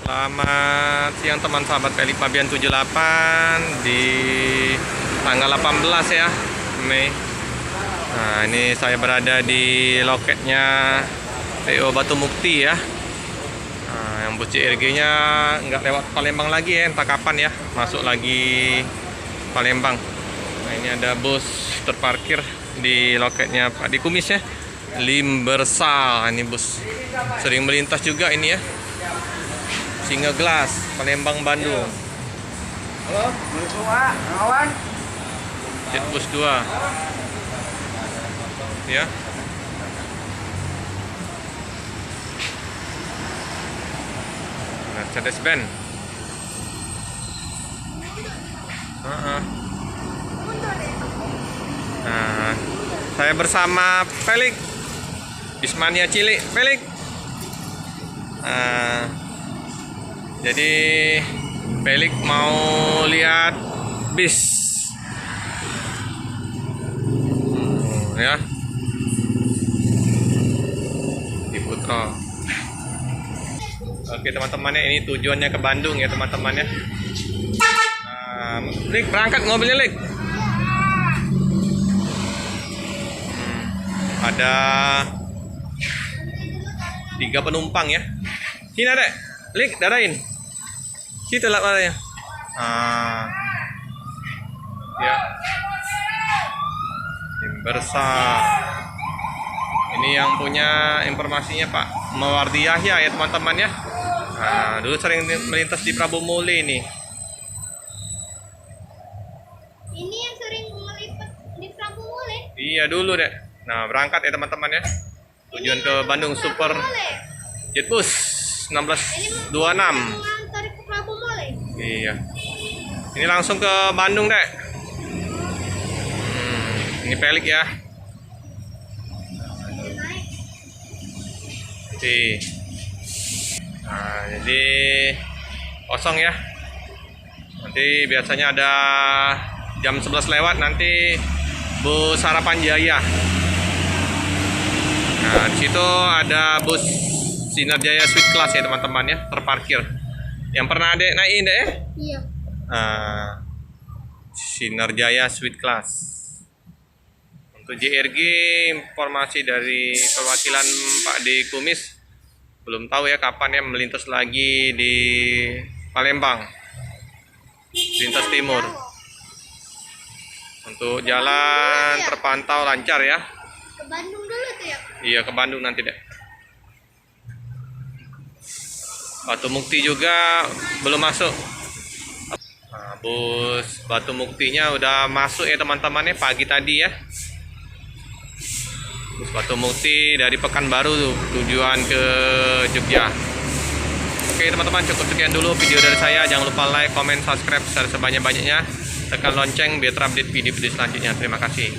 Selamat siang teman sahabat Pelik Pabian 78 di tanggal 18 ya Mei. Nah, ini saya berada di loketnya PO Batu Mukti ya. Nah, yang bus CRG-nya nggak lewat Palembang lagi ya, entah kapan ya masuk lagi Palembang. Nah, ini ada bus terparkir di loketnya Pak di Kumis ya. Limbersa, ini bus sering melintas juga ini ya. Singa Glass, Palembang, Bandung. Halo, Assalamualaikum Pak, kawan. Jetbus 2. Ya. Mercedes-Benz. Nah, saya bersama Pelik Bismania Cilik. Pelik. Jadi Pelik mau lihat bis ya di Putra. Oke teman-teman ya, ini tujuannya ke Bandung ya teman-teman ya. Lik, berangkat mobilnya Lik. Ada 3 penumpang ya. Sini ada Lik, darain. Situ lah malahnya. Ya. Limbersa. Ini yang punya informasinya Pak Mawardi Yahya ya teman-teman ya. Dulu sering melintas di Prabu Muli ini. Ini yang sering melintas di Prabu Muli? Iya dulu deh. Nah berangkat ya teman-teman ya. Tujuan ke Bandung Super Jetbus 1626. Tarik ke Prabu Muli? Iya. Ini langsung ke Bandung deh. Ini Pelik ya. Nah, jadi kosong ya. Nanti biasanya ada jam 11 lewat nanti bus Harapan Jaya. Nah, di situ ada bus Sinar Jaya Sweet Class ya teman-teman ya, terparkir. Yang pernah Adek naikin deh? Iya. Sinar Jaya Sweet Class. Untuk JRG informasi dari perwakilan Pak di Kumis belum tahu ya kapan ya melintas lagi di Palembang, lintas timur. Untuk jalan terpantau lancar ya. Ke Bandung dulu tuh ya? Iya ke Bandung nanti deh. Batu Mukti juga belum masuk. Nah, bus Batu Muktinya udah masuk ya teman-teman ya pagi tadi ya. Bus Batu Mukti dari Pekanbaru tujuan ke Jogja. Oke teman-teman, cukup sekian dulu video dari saya. Jangan lupa like, comment, subscribe sebanyak-banyaknya. Tekan lonceng biar terupdate video-video selanjutnya. Terima kasih.